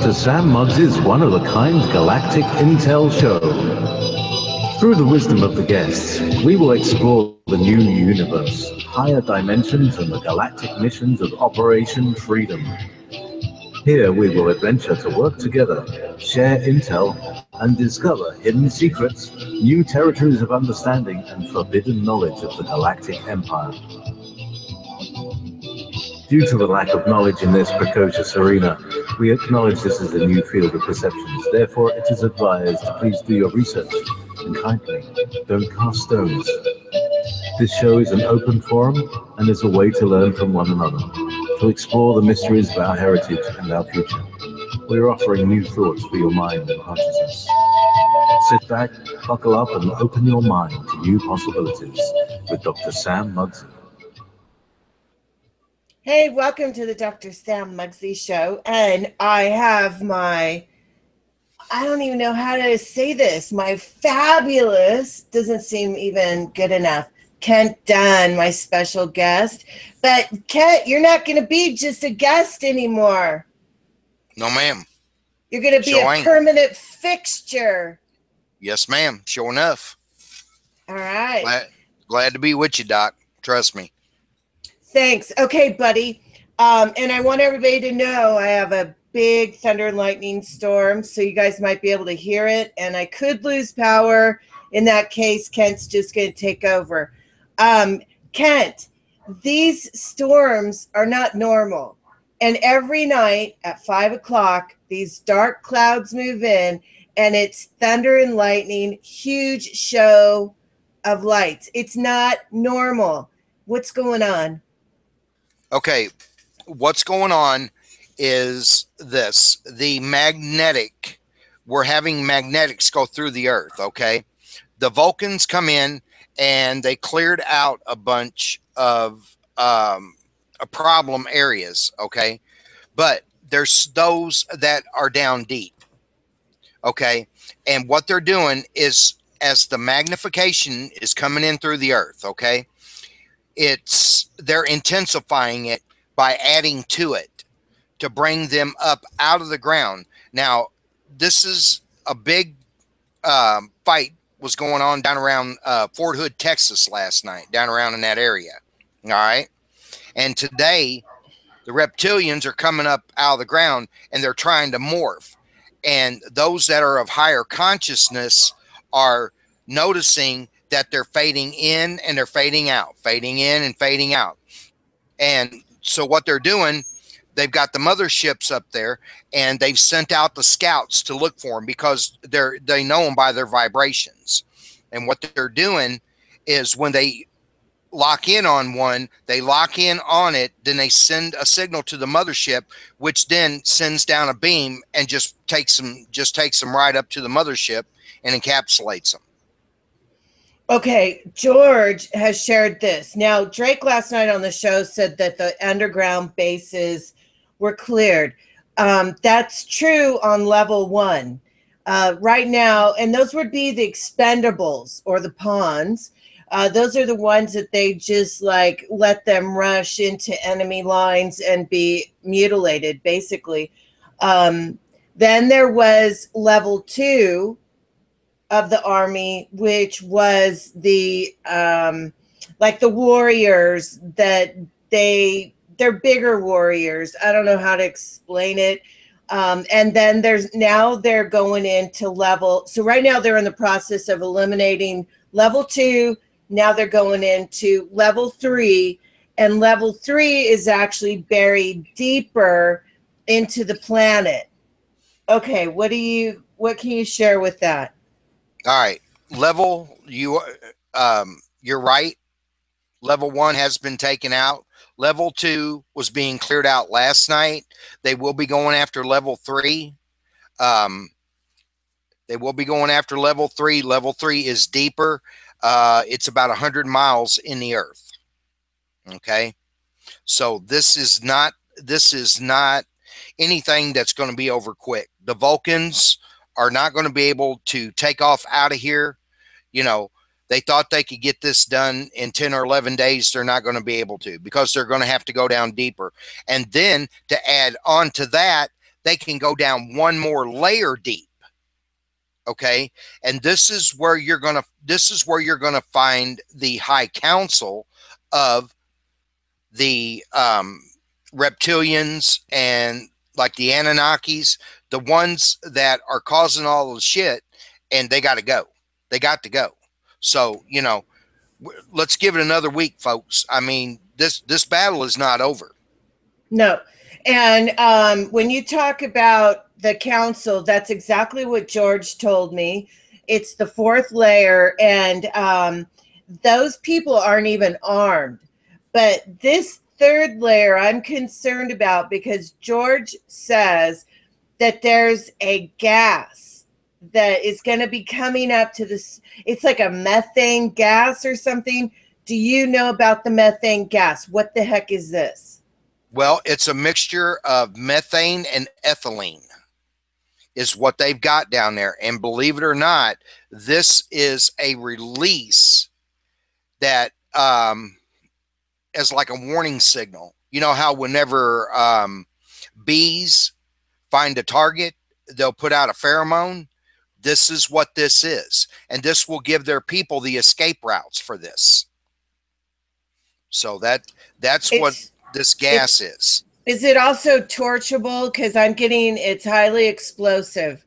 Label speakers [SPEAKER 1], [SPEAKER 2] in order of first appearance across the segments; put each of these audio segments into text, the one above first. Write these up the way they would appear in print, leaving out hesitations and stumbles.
[SPEAKER 1] Sam Mugzzi's one-of-a-kind Galactic Intel show. Through the wisdom of the guests, we will explore the new universe, higher dimensions, and the galactic missions of Operation Freedom. Here we will adventure to work together, share intel, and discover hidden secrets, new territories of understanding, and forbidden knowledge of the Galactic Empire. Due to the lack of knowledge in this precocious arena, we acknowledge this is a new field of perceptions. Therefore, it is advised to please do your research and kindly don't cast stones. This show is an open forum and is a way to learn from one another, to explore the mysteries of our heritage and our future. We are offering new thoughts for your mind and consciousness. Sit back, buckle up, and open your mind to new possibilities with Dr. Sam Mugzzi.
[SPEAKER 2] Hey, welcome to the Dr. Sam Mugzzi show. And I have I don't even know how to say this, my fabulous, doesn't seem even good enough, Kent Dunn, my special guest. But Kent, you're not going to be just a guest anymore.
[SPEAKER 3] No, ma'am.
[SPEAKER 2] You're going to be a permanent fixture.
[SPEAKER 3] Yes, ma'am. Sure enough.
[SPEAKER 2] All right.
[SPEAKER 3] Glad to be with you, Doc. Trust me.
[SPEAKER 2] Thanks. Okay, buddy. And I want everybody to know I have a big thunder and lightning storm, so you guys might be able to hear it. And I could lose power. In that case, Kent's just going to take over. Kent, these storms are not normal. And every night at 5 o'clock, these dark clouds move in, and it's thunder and lightning, huge show of lights. It's not normal. What's going on?
[SPEAKER 3] Okay, what's going on is this. We're having magnetics go through the earth, okay? The Vulcans come in and they cleared out a bunch of problem areas, okay? But there's those that are down deep, okay? And what they're doing is, as the magnification is coming in through the earth, okay? They're intensifying it by adding to it to bring them up out of the ground. Now, this is a big fight was going on down around Fort Hood, Texas last night, down around in that area. All right. And today, the reptilians are coming up out of the ground and they're trying to morph. And those that are of higher consciousness are noticing that they're fading in and they're fading out, fading in and fading out. And so what they're doing, they've got the motherships up there and they've sent out the scouts to look for them because they know them by their vibrations. And what they're doing is when they lock in on one, they lock in on it, then they send a signal to the mothership, which then sends down a beam and just takes them right up to the mothership and encapsulates them.
[SPEAKER 2] Okay, George has shared this. Now, Drake last night on the show said that the underground bases were cleared. That's true on level 1. Right now, and those would be the expendables or the pawns. Those are the ones that they just like let them rush into enemy lines and be mutilated, basically. Then there was level 2 of the army, which was the like the warriors that they're bigger warriors. I don't know how to explain it. And then they're going into level. So right now they're in the process of eliminating level 2. Now they're going into level 3, and level 3 is actually buried deeper into the planet. Okay, what can you share with that?
[SPEAKER 3] All right, you're right. Level 1 has been taken out. Level 2 was being cleared out last night. They will be going after level 3. They will be going after level 3. Level 3 is deeper. It's about 100 miles in the earth. Okay, so this is not anything that's going to be over quick. The Vulcans are not going to be able to take off out of here. You know, they thought they could get this done in 10 or 11 days. They're not going to be able to, because they're going to have to go down deeper. And then to add on to that, they can go down one more layer deep. Okay, and this is where you're gonna find the high council of the reptilians and like the Anunnakis, the ones that are causing all the shit, and they got to go. They got to go. So, you know, let's give it another week, folks. I mean, this battle is not over.
[SPEAKER 2] No. And when you talk about the council, that's exactly what George told me. It's the fourth layer, and those people aren't even armed. But this third layer I'm concerned about, because George says that there's a gas that is going to be coming up to this. It's like a methane gas or something. Do you know about the methane gas? What the heck is this?
[SPEAKER 3] Well, it's a mixture of methane and ethylene is what they've got down there. And believe it or not, this is a release that as like a warning signal. You know how whenever bees find a target, they'll put out a pheromone. This is what this is. And this will give their people the escape routes for this. So that's what this gas is.
[SPEAKER 2] Is it also torchable? Because I'm getting it's highly explosive.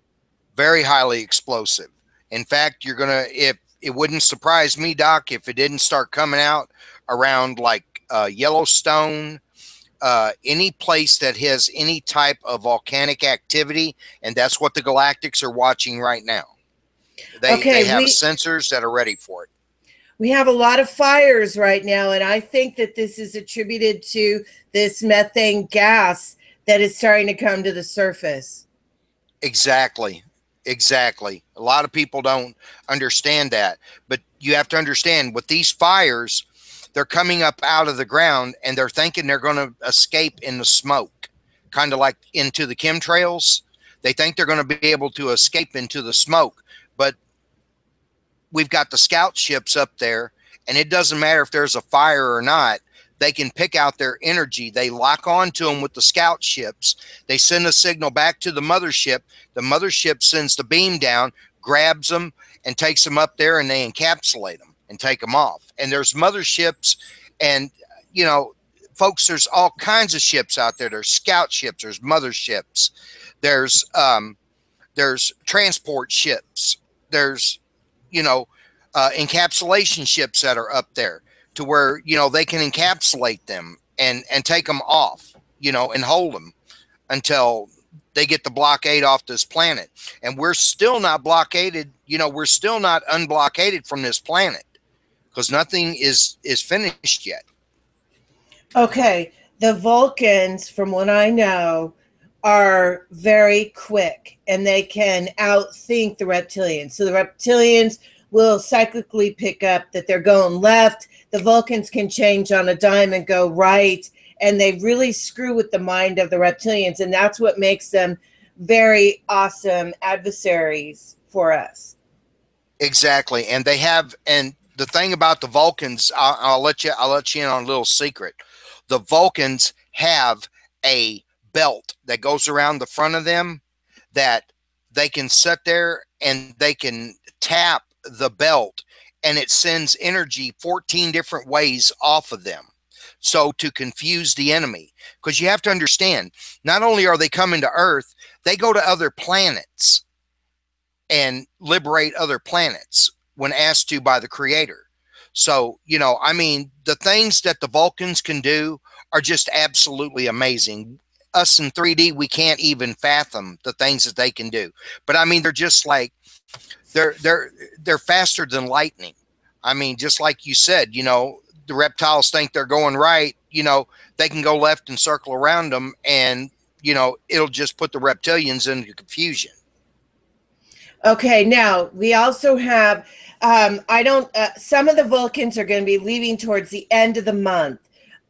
[SPEAKER 3] Very highly explosive. In fact, you're gonna, if it wouldn't surprise me, Doc, if it didn't start coming out around like Yellowstone, any place that has any type of volcanic activity, and that's what the Galactics are watching right now. They have sensors that are ready for it.
[SPEAKER 2] We have a lot of fires right now, and I think that this is attributed to this methane gas that is starting to come to the surface.
[SPEAKER 3] Exactly. Exactly. A lot of people don't understand that, but you have to understand with these fires, they're coming up out of the ground and they're thinking they're going to escape in the smoke, kind of like into the chemtrails. They think they're going to be able to escape into the smoke, but we've got the scout ships up there, and it doesn't matter if there's a fire or not. They can pick out their energy. They lock onto them with the scout ships. They send a signal back to the mothership. The mothership sends the beam down, grabs them, and takes them up there, and they encapsulate them and take them off. And there's motherships, and, you know, folks, there's all kinds of ships out there. There's scout ships. There's motherships. There's transport ships. There's, you know, encapsulation ships that are up there to where, you know, they can encapsulate them and take them off, you know, and hold them until they get the blockade off this planet. And we're still not blockaded. You know, we're still not unblockaded from this planet because nothing is finished yet.
[SPEAKER 2] Okay. The Vulcans, from what I know, are very quick and they can outthink the reptilians. So the reptilians will cyclically pick up that they're going left. The Vulcans can change on a dime and go right. And they really screw with the mind of the reptilians. And that's what makes them very awesome adversaries for us.
[SPEAKER 3] Exactly. And they have, and the thing about the Vulcans, I'll let you in on a little secret. The Vulcans have a belt that goes around the front of them that they can sit there and they can tap the belt and it sends energy 14 different ways off of them. So to confuse the enemy, because you have to understand, not only are they coming to Earth, they go to other planets and liberate other planets when asked to by the Creator. So, you know, I mean, the things that the Vulcans can do are just absolutely amazing. Us in 3D, we can't even fathom the things that they can do. But I mean, they're just like, they're faster than lightning. I mean, just like you said, you know, the reptiles think they're going right, you know, they can go left and circle around them and, you know, it'll just put the reptilians into confusion.
[SPEAKER 2] Okay. Now we also have, some of the Vulcans are going to be leaving towards the end of the month,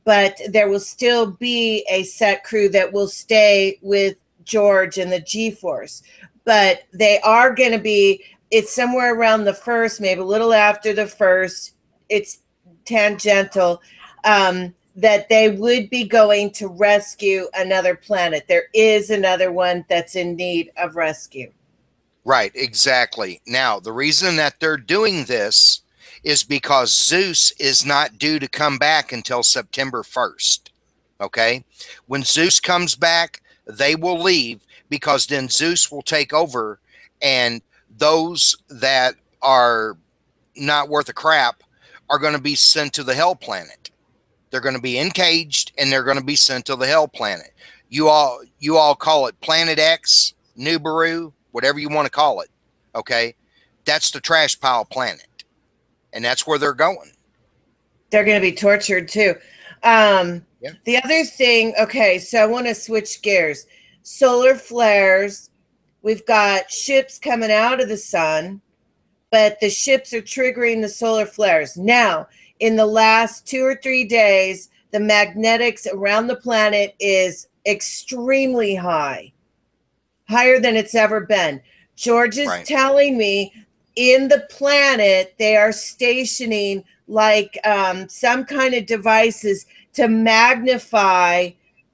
[SPEAKER 2] but there will still be a set crew that will stay with George and the G-Force, but they are going to be, it's somewhere around the 1st, maybe a little after the 1st. It's tangential. that they would be going to rescue another planet. There is another one that's in need of rescue.
[SPEAKER 3] Right, exactly. Now, the reason that they're doing this is because Zeus is not due to come back until September 1st. Okay? When Zeus comes back, they will leave, because then Zeus will take over, and those that are not worth a crap are going to be sent to the hell planet. They're going to be encaged, and they're going to be sent to the hell planet. You all call it Planet X, Nibiru, whatever you want to call it. Okay? That's the trash pile planet. And that's where they're going.
[SPEAKER 2] They're going to be tortured too.
[SPEAKER 3] Yeah.
[SPEAKER 2] The other thing, okay, so I want to switch gears. Solar flares. We've got ships coming out of the sun, but the ships are triggering the solar flares. Now, in the last 2 or 3 days, the magnetics around the planet is extremely high, higher than it's ever been. George is telling me in the planet, they are stationing like some kind of devices to magnify.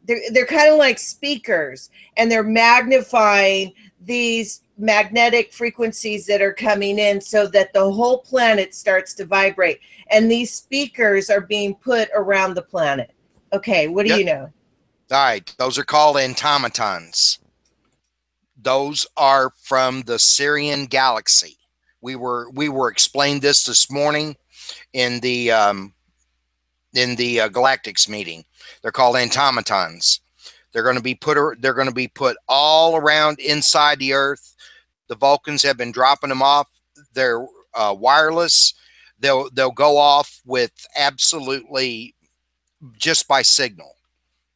[SPEAKER 2] They're kind of like speakers, and they're magnifying these magnetic frequencies that are coming in so that the whole planet starts to vibrate. And these speakers are being put around the planet. Okay, what do you know?
[SPEAKER 3] All right, those are called automatons. Those are from the Syrian galaxy. We were explained this morning in the Galactic's meeting. They're called automatons. They're going to be put all around inside the Earth. The Vulcans have been dropping them off. They're wireless. They'll go off with absolutely just by signal.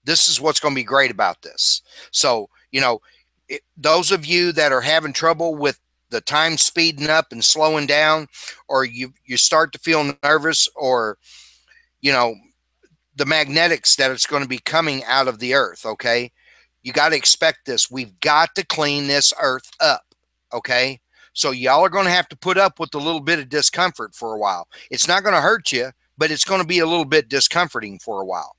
[SPEAKER 3] This is what's going to be great about this. So, those of you that are having trouble with the time speeding up and slowing down, or you start to feel nervous, or, the magnetics that it's going to be coming out of the Earth, okay? You got to expect this. We've got to clean this Earth up, okay? So y'all are going to have to put up with a little bit of discomfort for a while. It's not going to hurt you, but it's going to be a little bit discomforting for a while.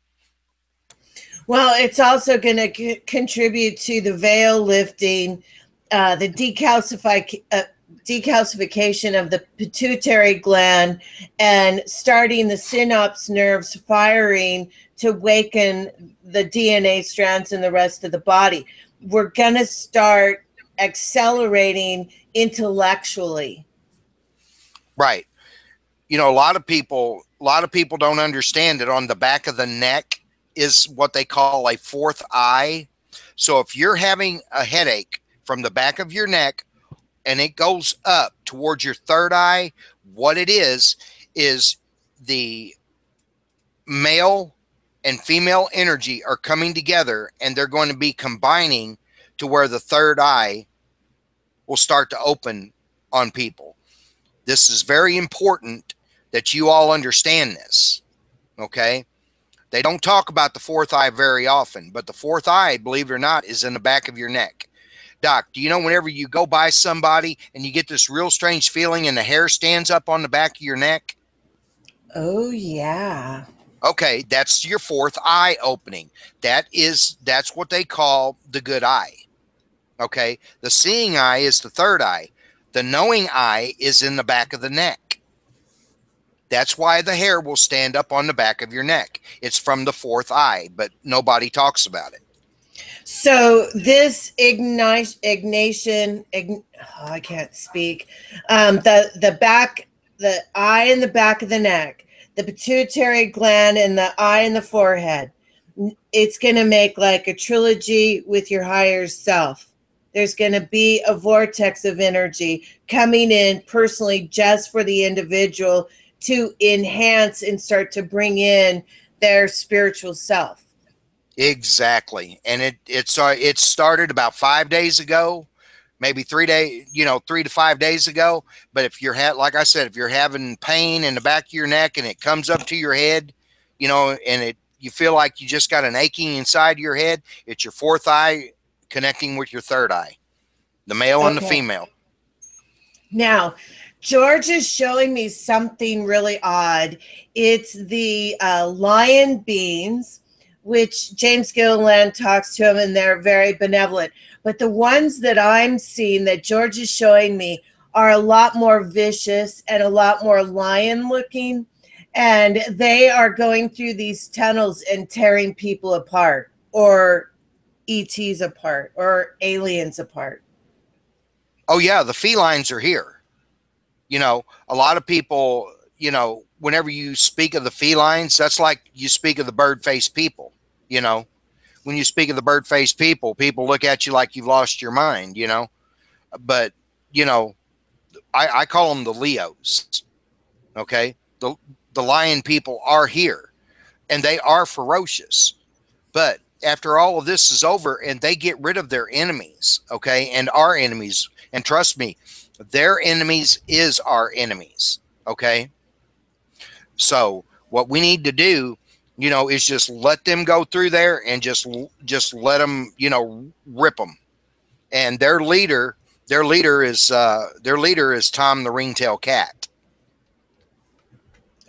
[SPEAKER 2] Well, it's also going to contribute to the veil lifting, the decalcification of the pituitary gland, and starting the synapse nerves firing to waken the DNA strands in the rest of the body. We're going to start accelerating intellectually. Right.
[SPEAKER 3] A lot of people don't understand that on the back of the neck is what they call a fourth eye. So if you're having a headache from the back of your neck and it goes up towards your third eye, what it is the male and female energy are coming together, and they're going to be combining to where the third eye will start to open on people. This is very important that you all understand this, okay? They don't talk about the fourth eye very often, but the fourth eye, believe it or not, is in the back of your neck. Doc, do you know whenever you go by somebody and you get this real strange feeling and the hair stands up on the back of your neck?
[SPEAKER 2] Oh, yeah.
[SPEAKER 3] Okay, that's your fourth eye opening. That's what they call the good eye. Okay, the seeing eye is the third eye. The knowing eye is in the back of the neck. That's why the hair will stand up on the back of your neck. It's from the fourth eye, but nobody talks about it.
[SPEAKER 2] So this I can't speak. The eye in the back of the neck, the pituitary gland, and the eye in the forehead. It's going to make like a trilogy with your higher self. There's going to be a vortex of energy coming in personally just for the individual to enhance and start to bring in their spiritual self.
[SPEAKER 3] Exactly. And it started about 5 days ago, maybe 3 to 5 days ago. But if you're like I said, if you're having pain in the back of your neck and it comes up to your head, and you feel like you just got an aching inside your head, it's your fourth eye connecting with your third eye, the male and the female.
[SPEAKER 2] Now, George is showing me something really odd. It's the lion beings, which James Gilliland talks to them, and they're very benevolent. But the ones that I'm seeing that George is showing me are a lot more vicious and a lot more lion looking. And they are going through these tunnels and tearing people apart, or ETs apart, or aliens apart.
[SPEAKER 3] Oh yeah, the felines are here. You know, a lot of people, you know, whenever you speak of the felines, that's like you speak of the bird-faced people. You know, when you speak of the bird-faced people, people look at you like you've lost your mind, you know. But, you know, I call them the Leos. Okay. The lion people are here, and they are ferocious. But after all of this is over and they get rid of their enemies, okay, and our enemies, and trust me, their enemies is our enemies, okay? So what we need to do, you know, is just let them go through there and just let them, you know, rip them. And their leader is Tom the Ringtail Cat.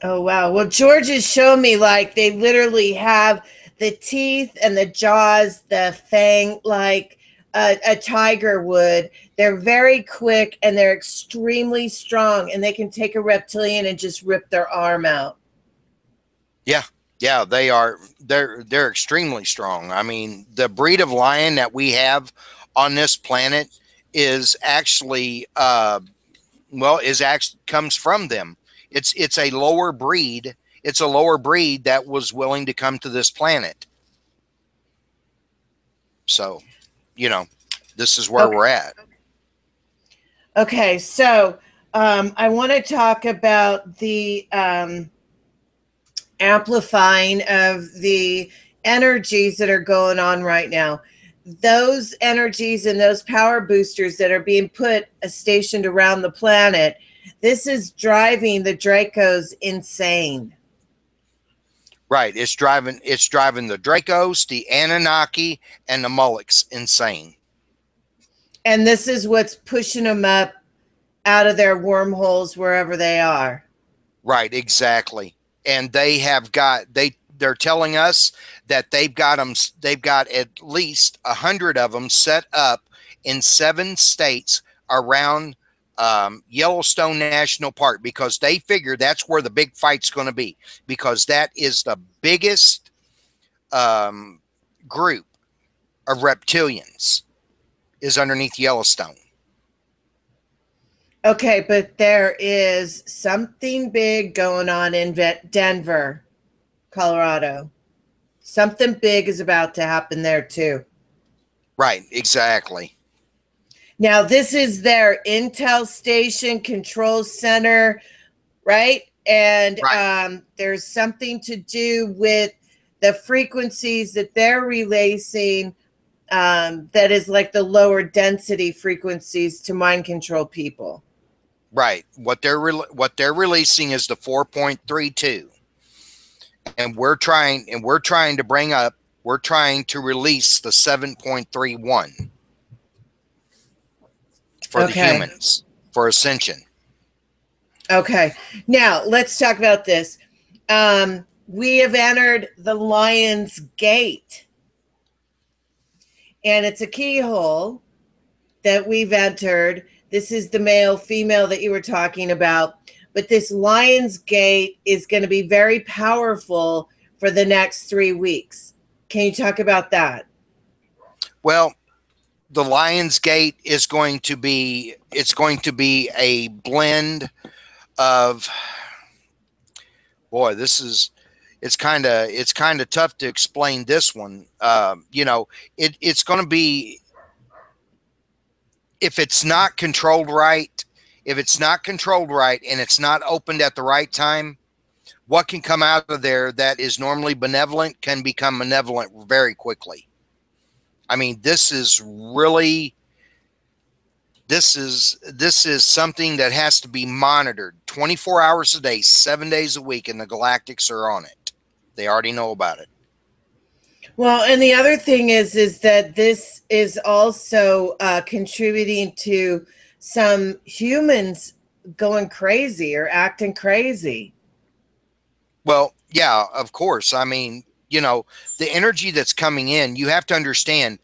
[SPEAKER 2] Oh, wow. Well, George has shown me like they literally have the teeth and the jaws, the fang, like a tiger would. They're very quick and they're extremely strong, and they can take a reptilian and just rip their arm out.
[SPEAKER 3] Yeah. Yeah, they are. They're extremely strong. I mean, the breed of lion that we have on this planet is actually, comes from them. It's a lower breed. It's a lower breed that was willing to come to this planet. So, you know, this is where we're at.
[SPEAKER 2] Okay, so I want to talk about the amplifying of the energies that are going on right now. Those energies and those power boosters that are being stationed around the planet, this is driving the Dracos insane.
[SPEAKER 3] Right. It's driving the Dracos, the Anunnaki, and the Mullocks insane.
[SPEAKER 2] And this is what's pushing them up out of their wormholes wherever they are.
[SPEAKER 3] Right, exactly. And they're telling us that they've got at least 100 of them set up in 7 states around Yellowstone National Park, because they figure that's where the big fight's going to be, because that is the biggest group of reptilians is underneath Yellowstone.
[SPEAKER 2] Okay, but there is something big going on in Denver, Colorado. Something big is about to happen there too.
[SPEAKER 3] Right, exactly.
[SPEAKER 2] Now, this is their intel station, control center, right? And
[SPEAKER 3] right.
[SPEAKER 2] There's something to do with the frequencies that they're releasing, that is like the lower density frequencies to mind control people.
[SPEAKER 3] Right. What they're releasing is the 4.32. And we're trying to release the 7.31 for the humans, for ascension.
[SPEAKER 2] Okay. Now let's talk about this. We have entered the Lion's Gate, and it's a keyhole that we've entered. This is the male female that you were talking about. But this Lion's Gate is going to be very powerful for the next 3 weeks. Can you talk about that?
[SPEAKER 3] Well, the Lion's Gate is going to be a blend of, boy, it's kind of tough to explain this one. You know, it's going to be, if it's not controlled right, and it's not opened at the right time, what can come out of there that is normally benevolent can become malevolent very quickly. I mean, this is something that has to be monitored 24 hours a day, 7 days a week, and the Galactics are on it. They already know about it.
[SPEAKER 2] Well, and the other thing is that this is also contributing to some humans going crazy or acting crazy.
[SPEAKER 3] Well, yeah, of course. I mean, you know, the energy that's coming in, you have to understand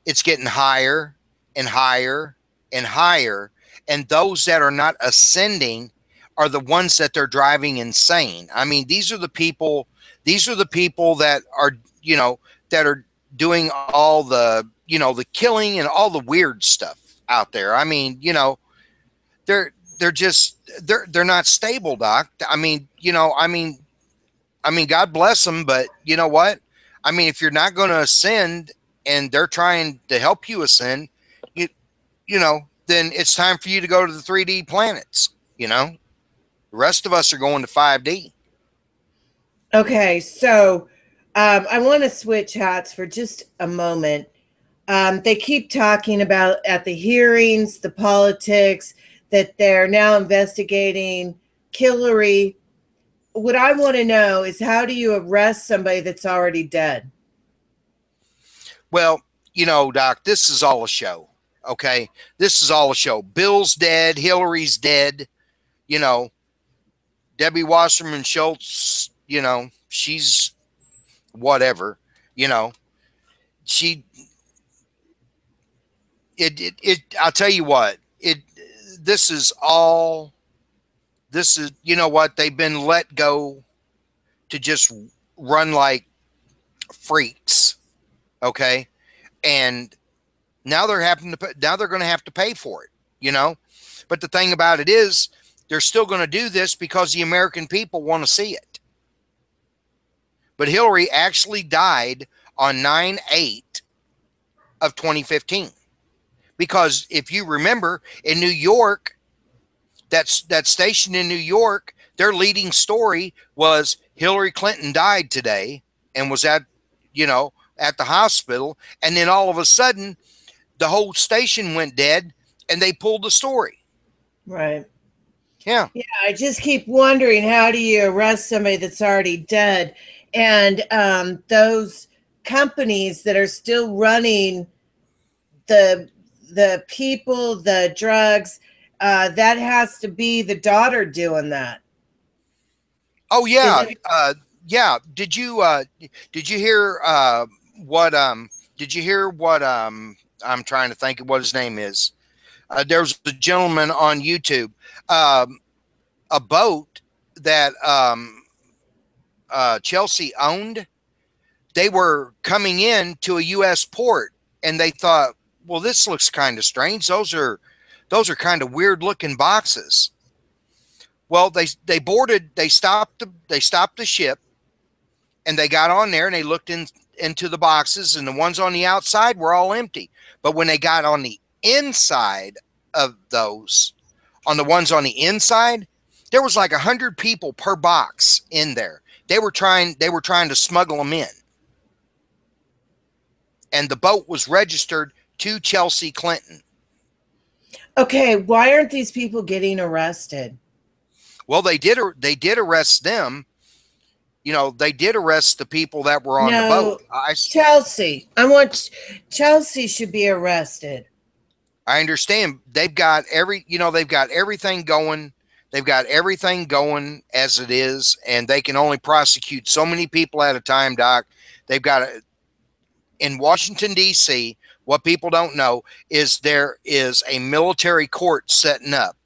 [SPEAKER 3] it's getting higher and higher and higher. And those that are not ascending are the ones that they're driving insane. I mean, these are the people that are, you know, that are doing all the, you know, the killing and all the weird stuff out there. I mean, you know, they're just they're not stable, Doc. I mean, you know, I mean, God bless them, but you know what? I mean, if you're not going to ascend and they're trying to help you ascend, you you know, then it's time for you to go to the 3D planets. You know, the rest of us are going to 5D.
[SPEAKER 2] Okay, so I want to switch hats for just a moment. They keep talking about at the hearings, the politics, that they're now investigating Hillary. What I want to know is, how do you arrest somebody that's already dead?
[SPEAKER 3] Well, you know, Doc, this is all a show. Okay, this is all a show. Bill's dead. Hillary's dead. You know, Debbie Wasserman Schultz. You know, she's whatever. You know, she it I'll tell you what, this is all this is, you know what, they've been let go to just run like freaks, okay? And now now they're going to have to pay for it, you know? But the thing about it is, they're still going to do this because the American people want to see it. But Hillary actually died on 9/8 of 2015. Because if you remember, in New York, that station in New York, their leading story was Hillary Clinton died today and was at, you know, at the hospital. And then all of a sudden, the whole station went dead and they pulled the story.
[SPEAKER 2] Right.
[SPEAKER 3] Yeah.
[SPEAKER 2] Yeah, I just keep wondering, how do you arrest somebody that's already dead? And those companies that are still running the people, the drugs, that has to be the daughter doing that.
[SPEAKER 3] Oh yeah.
[SPEAKER 2] Is it?
[SPEAKER 3] Yeah. Did you hear what did you hear what I'm trying to think of what his name is. There was a gentleman on YouTube, a boat that Chelsea owned. They were coming in to a U.S. port, and they thought, "Well, this looks kind of strange. Those are kind of weird looking boxes." Well, they boarded. They stopped the ship, and they got on there and they looked into the boxes, and the ones on the outside were all empty. But when they got on the inside of those, on the ones on the inside, there was like 100 people per box in there. They were trying to smuggle them in. And the boat was registered to Chelsea Clinton.
[SPEAKER 2] Okay, why aren't these people getting arrested?
[SPEAKER 3] Well, they did arrest them. You know, they did arrest the people that were on the boat.
[SPEAKER 2] Chelsea. Chelsea should be arrested.
[SPEAKER 3] I understand. They've got everything going. They've got everything going as it is, and they can only prosecute so many people at a time, Doc. They've got in Washington, D.C., what people don't know is there is a military court setting up,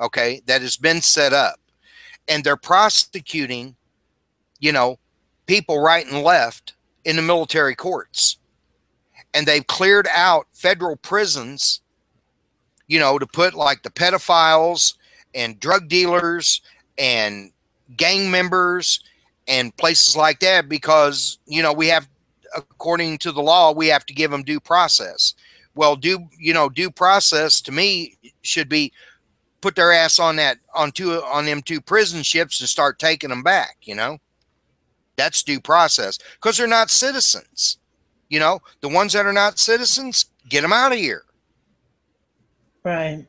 [SPEAKER 3] okay, that has been set up, and they're prosecuting, you know, people right and left in the military courts. And they've cleared out federal prisons, you know, to put like the pedophiles and drug dealers and gang members and places like that, because, you know, we have, according to the law, we have to give them due process. Well, due process to me should be put their ass on them two prison ships and start taking them back. You know, that's due process, because they're not citizens. You know, the ones that are not citizens, get them out of here.
[SPEAKER 2] Right.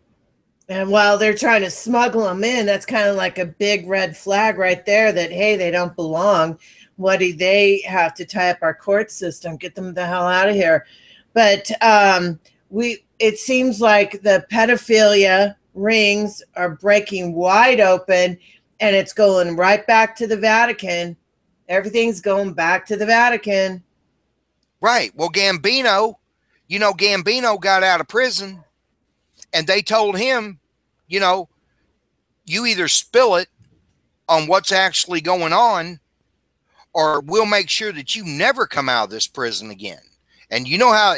[SPEAKER 2] And while they're trying to smuggle them in, that's kind of like a big red flag right there that, hey, they don't belong. What do they have to tie up our court system? Get them the hell out of here. But it seems like the pedophilia, rings are breaking wide open, and it's going right back to the Vatican. Everything's going back to the Vatican.
[SPEAKER 3] Right. Well, Gambino, Gambino got out of prison, and they told him, you either spill it on what's actually going on, or we'll make sure that you never come out of this prison again. And you know how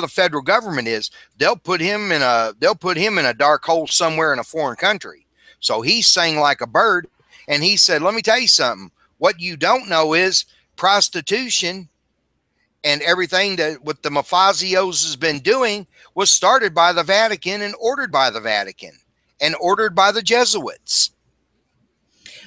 [SPEAKER 3] the federal government is. They'll put him in a dark hole somewhere in a foreign country. So he sang like a bird, and he said, "Let me tell you something. What you don't know is prostitution and everything that what the mafiosios has been doing was started by the Vatican and ordered by the Vatican and ordered by the Jesuits."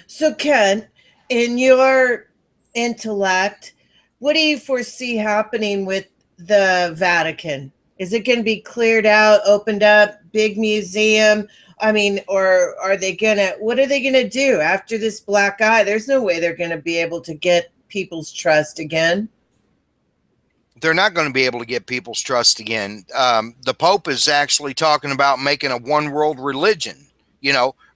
[SPEAKER 2] So, Ken, in your intellect, what do you foresee happening with the Vatican? Is it going to be cleared out, opened up, big museum? I mean, or what are they going to do after this black eye? There's no way they're going to be able to get people's trust again.
[SPEAKER 3] They're not going to be able to get people's trust again. The Pope is actually talking about making a one world religion,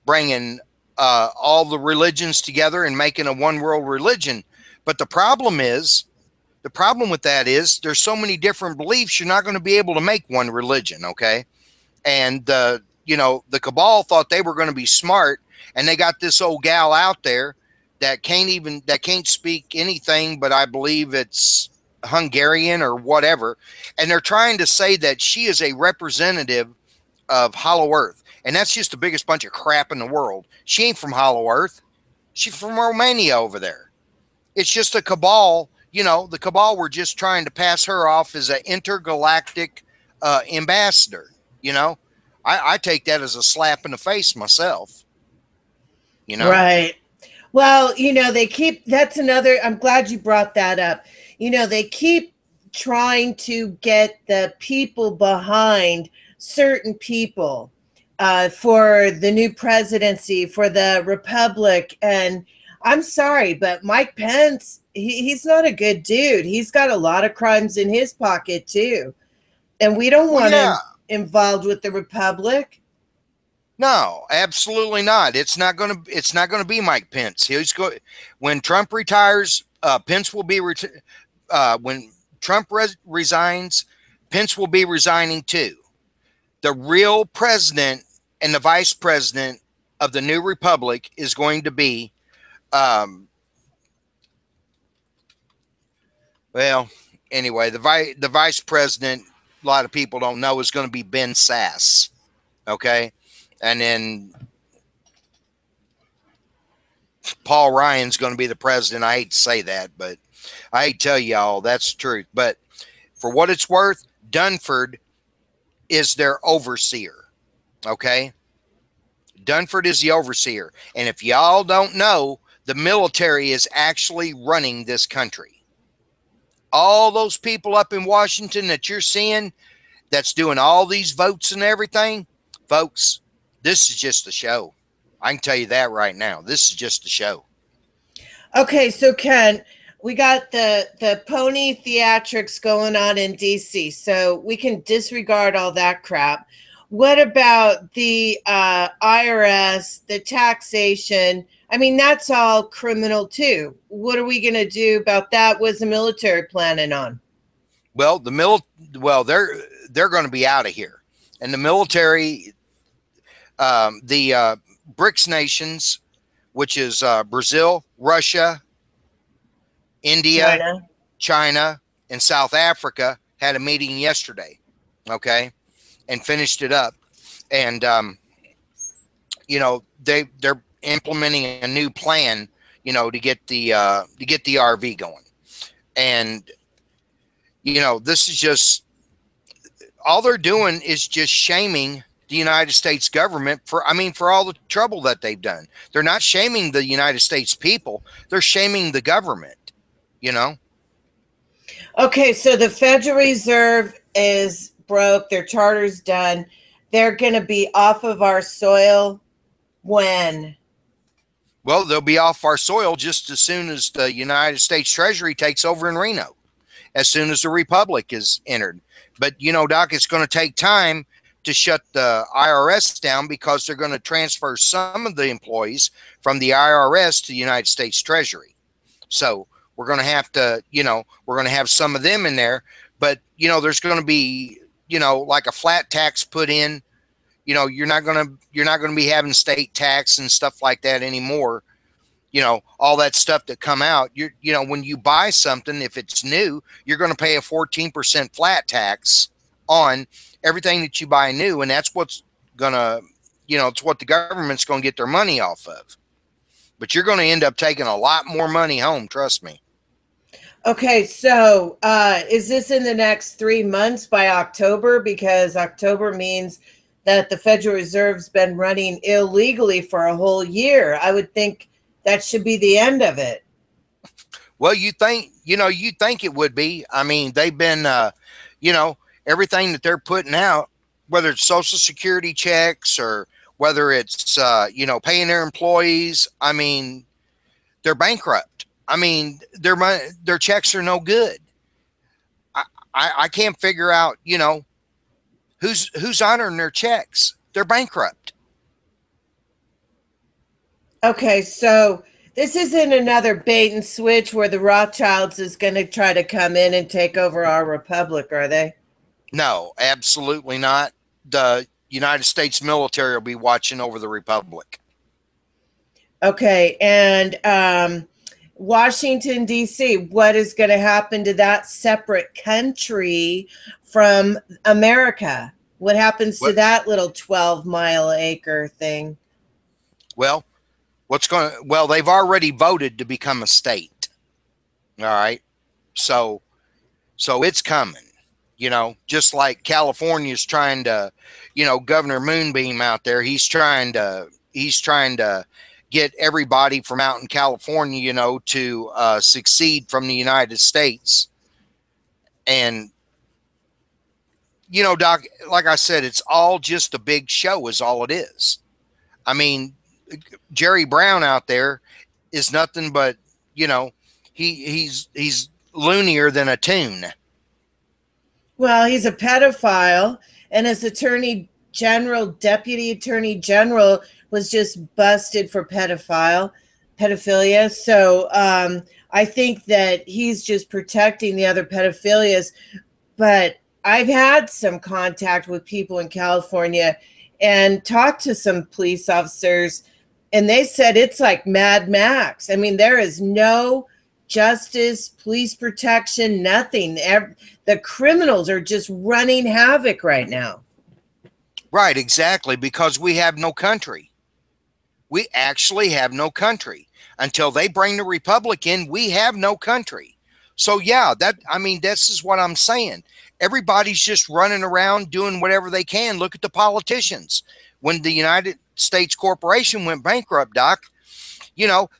[SPEAKER 3] bringing all the religions together and making a one world religion. But the problem with that is there's so many different beliefs, you're not going to be able to make one religion. Okay. And, the cabal thought they were going to be smart, and they got this old gal out there that can't speak anything, but I believe it's Hungarian or whatever. And they're trying to say that she is a representative of Hollow Earth. And that's just the biggest bunch of crap in the world. She ain't from Hollow Earth. She's from Romania over there. It's just a cabal. The cabal were just trying to pass her off as an intergalactic ambassador. I take that as a slap in the face myself.
[SPEAKER 2] Right. Well, I'm glad you brought that up. They keep trying to get the people behind certain people for the new presidency, for the Republic. And I'm sorry, but Mike Pence, he's not a good dude. He's got a lot of crimes in his pocket too. And we don't want him involved with the Republic.
[SPEAKER 3] No, absolutely not. It's not going to be Mike Pence. When Trump retires, Pence will be when Trump resigns, Pence will be resigning too. The real president and the vice president of the new republic is going to be, anyway, the vice president, a lot of people don't know, is going to be Ben Sass. Okay. And then Paul Ryan's going to be the president. I hate to say that, but I hate to tell y'all that's the truth. But for what it's worth, Dunford is their overseer. Okay. Dunford is the overseer. And if y'all don't know, the military is actually running this country. All those people up in Washington that you're seeing that's doing all these votes and everything, folks, this is just a show. I can tell you that right now. This is just a show.
[SPEAKER 2] Okay, so Ken, we got the pony theatrics going on in DC, so we can disregard all that crap. What about the IRS, the taxation? I mean, that's all criminal too. What are we going to do about that? What's the military planning on?
[SPEAKER 3] Well, they're going to be out of here, and the military, the BRICS nations, which is Brazil, Russia, India, China, and South Africa, had a meeting yesterday. Okay. And finished it up. And, they're implementing a new plan, to get the RV going. And, this is just, all they're doing is just shaming the United States government for all the trouble that they've done. They're not shaming the United States people. They're shaming the government,
[SPEAKER 2] Okay. So the Federal Reserve is broke. Their charter's done. They're going to be off of our soil when?
[SPEAKER 3] Well, they'll be off our soil just as soon as the United States Treasury takes over in Reno, as soon as the Republic is entered. But, Doc, it's going to take time to shut the IRS down because they're going to transfer some of the employees from the IRS to the United States Treasury. So we're going to have to, we're going to have some of them in there, but, there's going to be, like a flat tax put in. You're not going to be having state tax and stuff like that anymore. All that stuff that come out, when you buy something, if it's new, you're going to pay a 14% flat tax on everything that you buy new. And that's what's going to, it's what the government's going to get their money off of. But you're going to end up taking a lot more money home. Trust me.
[SPEAKER 2] Okay. So, is this in the next 3 months by October? Because October means that the Federal Reserve's been running illegally for a whole year. I would think that should be the end of it.
[SPEAKER 3] Well, you think it would be. I mean, they've been, everything that they're putting out, whether it's Social Security checks or whether it's, paying their employees. I mean, they're bankrupt. I mean, their checks are no good. I can't figure out, who's honoring their checks. They're bankrupt.
[SPEAKER 2] Okay, so this isn't another bait and switch where the Rothschilds is going to try to come in and take over our republic, are they?
[SPEAKER 3] No, absolutely not. The United States military will be watching over the republic.
[SPEAKER 2] Okay, and Washington, D.C., what is going to happen to that separate country from America? What happens to that little 12-mile acre thing?
[SPEAKER 3] Well, they've already voted to become a state. All right. So it's coming, just like California's trying to, Governor Moonbeam out there, he's trying to get everybody from out in California, to succeed from the United States. And, Doc, like I said, it's all just a big show is all it is. I mean, Jerry Brown out there is nothing but, he's loonier than a tune.
[SPEAKER 2] Well, he's a pedophile, and his deputy attorney general was just busted for pedophilia. So I think that he's just protecting the other pedophilias. But I've had some contact with people in California and talked to some police officers, and they said it's like Mad Max. I mean, there is no justice, police protection, nothing. The criminals are just running havoc right now.
[SPEAKER 3] Right, exactly, because we have no country. We actually have no country. Until they bring the republic in, we have no country. So yeah, this is what I'm saying. Everybody's just running around doing whatever they can. Look at the politicians. When the United States Corporation went bankrupt, Doc,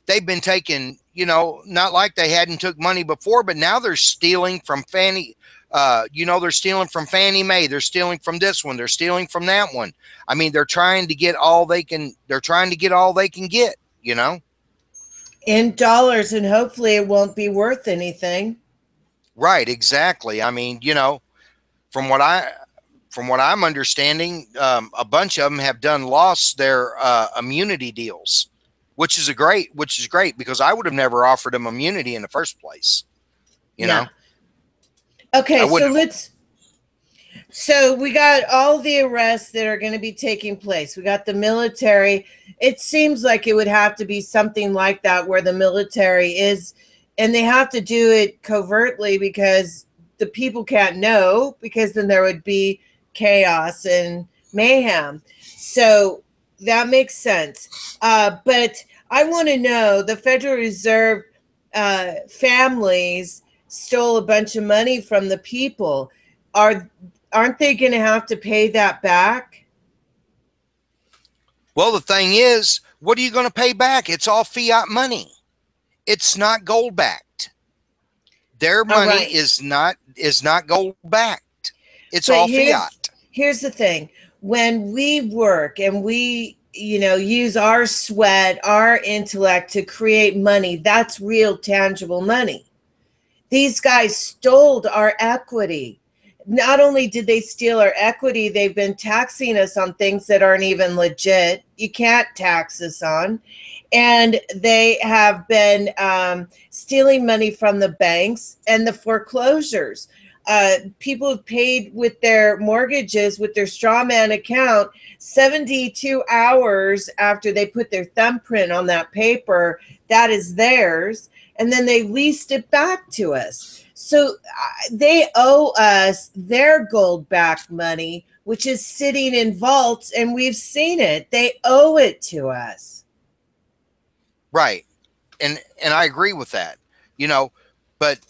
[SPEAKER 3] they've been taking, not like they hadn't took money before, but now they're stealing from Fannie. They're stealing from Fannie Mae. They're stealing from this one. They're stealing from that one. I mean, they're trying to get all they can. They're trying to get all they can get, in
[SPEAKER 2] dollars, and hopefully it won't be worth anything.
[SPEAKER 3] Right. Exactly. I mean, from what I'm understanding, a bunch of them have lost their immunity deals, which is great because I would have never offered them immunity in the first place. You know?
[SPEAKER 2] Okay, so we got all the arrests that are going to be taking place. We got the military. It seems like it would have to be something like that where the military is, and they have to do it covertly because the people can't know, because then there would be chaos and mayhem. So that makes sense. But I want to know, the Federal Reserve families stole a bunch of money from the people. Aren't they going to have to pay that back?
[SPEAKER 3] Well, the thing is, what are you going to pay back? It's all fiat money. It's not gold backed. Their money is not gold backed. It's all fiat.
[SPEAKER 2] Here's the thing. When we work and we, use our sweat, our intellect to create money, that's real tangible money. These guys stole our equity. Not only did they steal our equity, they've been taxing us on things that aren't even legit. You can't tax us on. And they have been stealing money from the banks and the foreclosures. People have paid with their mortgages, with their straw man account, 72 hours after they put their thumbprint on that paper. That is theirs. And then they leased it back to us. So they owe us their gold backed money, which is sitting in vaults, and we've seen it. They owe it to us.
[SPEAKER 3] Right. And I agree with that, but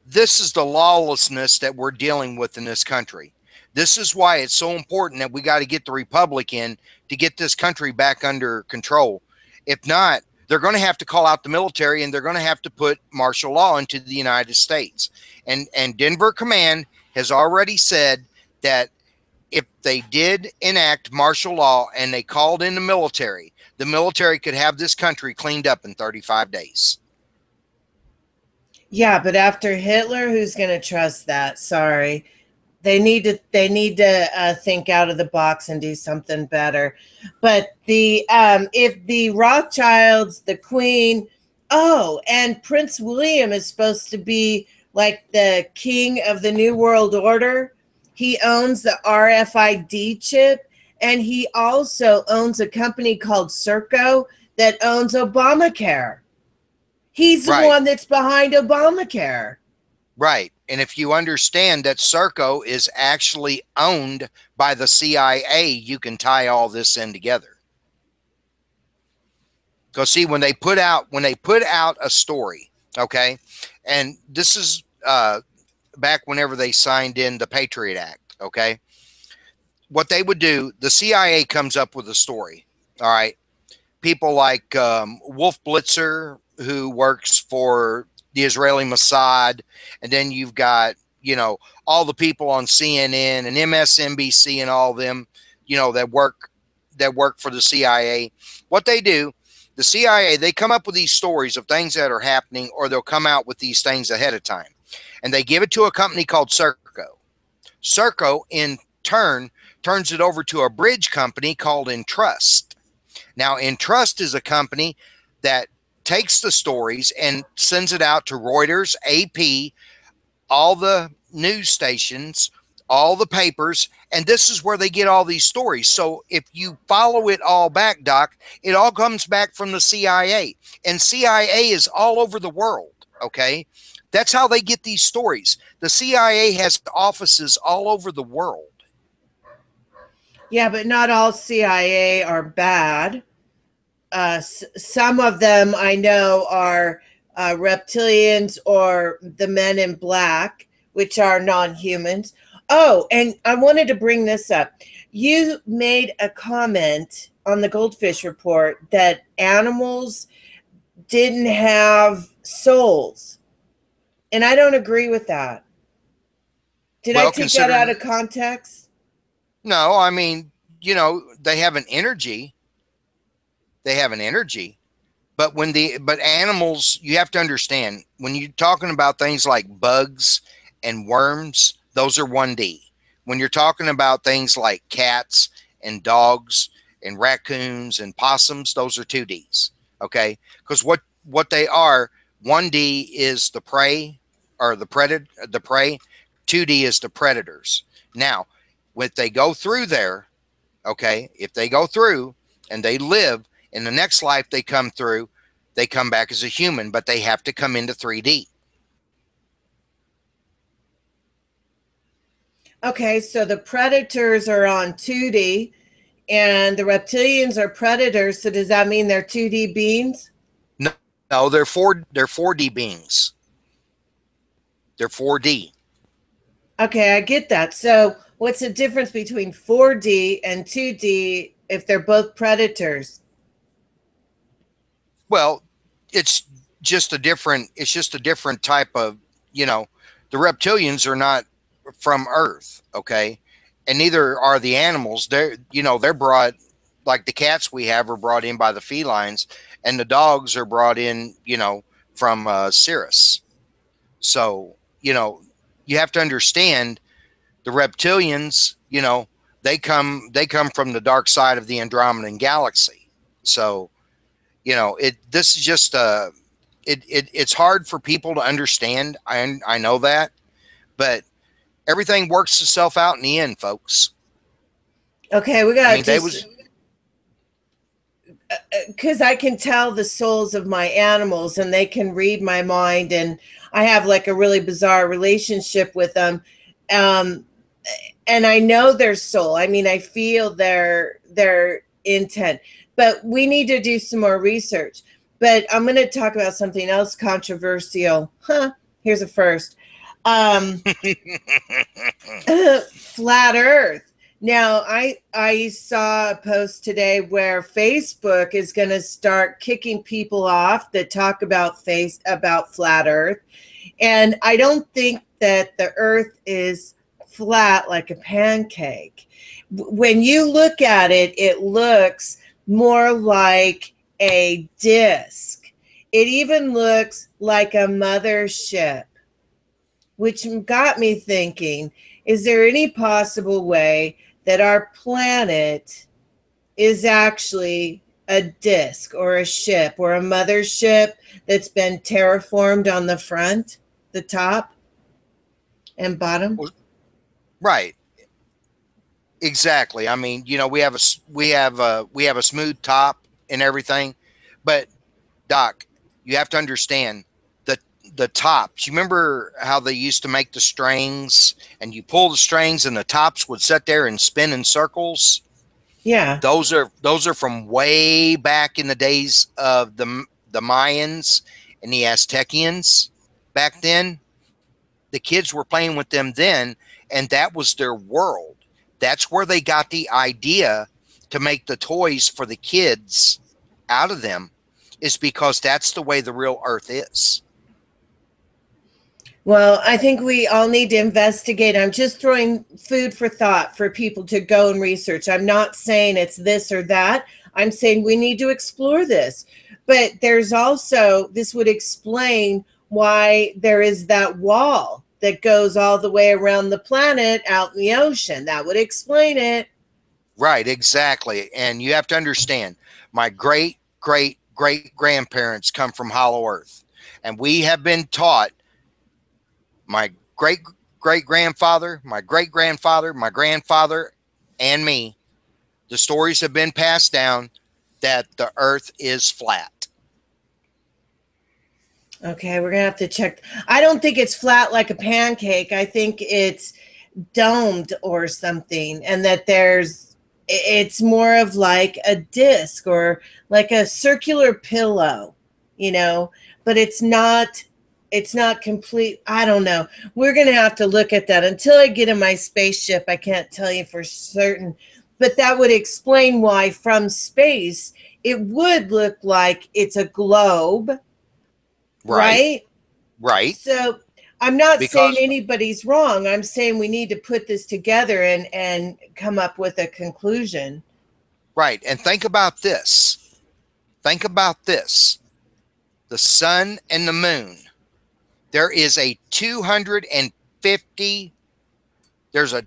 [SPEAKER 3] this is the lawlessness that we're dealing with in this country. This is why it's so important that we got to get the republic in to get this country back under control. If not, they're going to have to call out the military, and they're going to have to put martial law into the United States. And Denver Command has already said that if they did enact martial law and they called in the military could have this country cleaned up in 35 days.
[SPEAKER 2] Yeah, but after Hitler, who's going to trust that? Sorry. They need to think out of the box and do something better. But if the Rothschilds, the Queen, and Prince William is supposed to be like the king of the New World Order. He owns the RFID chip, and he also owns a company called Serco that owns Obamacare. He's the one that's behind Obamacare.
[SPEAKER 3] Right. And if you understand that Serco is actually owned by the CIA, you can tie all this in together. Because see, when they put out a story, okay, and this is back whenever they signed in the Patriot Act, okay, what they would do, the CIA comes up with a story, all right. People like Wolf Blitzer, who works for the Israeli Mossad, and then you've got, all the people on CNN and MSNBC and all of them, that work for the CIA. What they do, the CIA, they come up with these stories of things that are happening, or they'll come out with these things ahead of time, and they give it to a company called Serco. Serco, in turn, turns it over to a bridge company called Entrust. Now, Entrust is a company that takes the stories and sends it out to Reuters, AP, all the news stations, all the papers, and this is where they get all these stories. So if you follow it all back, Doc, it all comes back from the CIA, and CIA is all over the world, okay? That's how they get these stories. The CIA has offices all over the world.
[SPEAKER 2] Yeah, but not all CIA are bad. Some of them I know are reptilians or the men in black, which are non-humans. Oh, and I wanted to bring this up. You made a comment on the Goldfish Report that animals didn't have souls. And I don't agree with that. Did I take that out of context?
[SPEAKER 3] No, I mean, they have an energy. They have an energy. But but animals, you have to understand, when you're talking about things like bugs and worms, those are 1D. When you're talking about things like cats and dogs and raccoons and possums, those are 2Ds. Okay? Because what they are, 1D is the prey or the prey, 2D is the predators. Now, when they go through there, okay, if they go through and they live, in the next life they come through, they come back as a human, but they have to come into 3D.
[SPEAKER 2] Okay, so the predators are on 2D and the reptilians are predators. So does that mean they're 2D beings?
[SPEAKER 3] No, they're 4D beings. They're 4D.
[SPEAKER 2] Okay, I get that. So what's the difference between 4D and 2D if they're both predators?
[SPEAKER 3] Well, it's just a different type of, the reptilians are not from Earth, okay? And neither are the animals. They're brought, like the cats we have are brought in by the felines, and the dogs are brought in, from Cirrus. So, you have to understand the reptilians, they come from the dark side of the Andromedan galaxy. So, this is just it's hard for people to understand. I know that, but everything works itself out in the end, folks.
[SPEAKER 2] Okay, we got
[SPEAKER 3] just
[SPEAKER 2] because I can tell the souls of my animals and they can read my mind, and I have like a really bizarre relationship with them. And I know their soul. I mean, I feel their intent, but we need to do some more research. But I'm going to talk about something else controversial. Here's a first. Flat Earth. Now, I saw a post today where Facebook is going to start kicking people off that talk about flat Earth, and I don't think that the Earth is flat like a pancake. When you look at it, it looks more like a disc. It even looks like a mothership, which got me thinking, is there any possible way that our planet is actually a disc or a ship or a mothership that's been terraformed on the front, the top and bottom?
[SPEAKER 3] Right. Exactly. I mean, we have a smooth top and everything, but Doc, you have to understand the tops. You remember how they used to make the strings, and you pull the strings and the tops would sit there and spin in circles?
[SPEAKER 2] Yeah.
[SPEAKER 3] Those are from way back in the days of the Mayans and the Aztecians. Back then, the kids were playing with them then, and that was their world. That's where they got the idea to make the toys for the kids out of them, is because that's the way the real Earth is.
[SPEAKER 2] Well, I think we all need to investigate. I'm just throwing food for thought for people to go and research. I'm not saying it's this or that. I'm saying we need to explore this. But there's also, this would explain why there is that wall that goes all the way around the planet out in the ocean. That would explain it.
[SPEAKER 3] Right, exactly. And you have to understand, my great, great, great grandparents come from Hollow Earth. And we have been taught, my great great grandfather, my great grandfather, my grandfather, and me, the stories have been passed down that the Earth is flat.
[SPEAKER 2] Okay, we're going to have to check. I don't think it's flat like a pancake. I think it's domed or something, and that it's more of like a disc or like a circular pillow, but it's not complete. I don't know. We're going to have to look at that. Until I get in my spaceship, I can't tell you for certain, but that would explain why from space it would look like it's a globe. Right. So I'm not saying anybody's wrong. I'm saying we need to put this together and come up with a conclusion.
[SPEAKER 3] Right. And think about this. The sun and the moon. There is a 250, there's a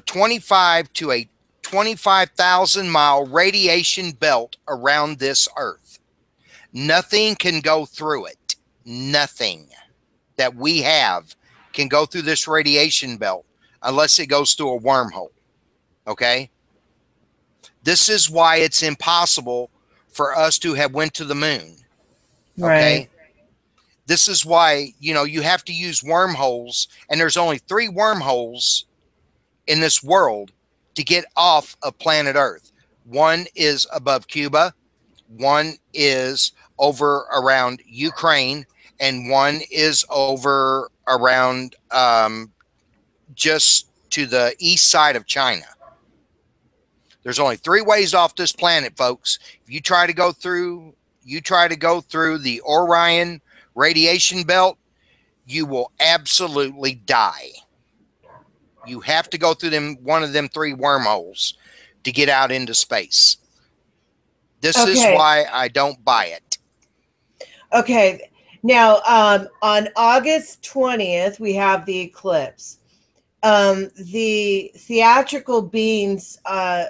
[SPEAKER 3] 25 to a 25,000 mile radiation belt around this Earth. Nothing can go through it. Nothing that we have can go through this radiation belt unless it goes through a wormhole. Okay? This is why it's impossible for us to have went to the moon. Okay?
[SPEAKER 2] Right.
[SPEAKER 3] This is why, you have to use wormholes, and there's only 3 wormholes in this world to get off of planet Earth. One is above Cuba, one is over around Ukraine, and one is over around just to the east side of China. There's only 3 ways off this planet, folks. If you try to go through the Orion radiation belt, you will absolutely die. You have to go through one of them 3 wormholes to get out into space. This is why I don't buy it.
[SPEAKER 2] Okay. Now, on August 20th, we have the eclipse. The theatrical beings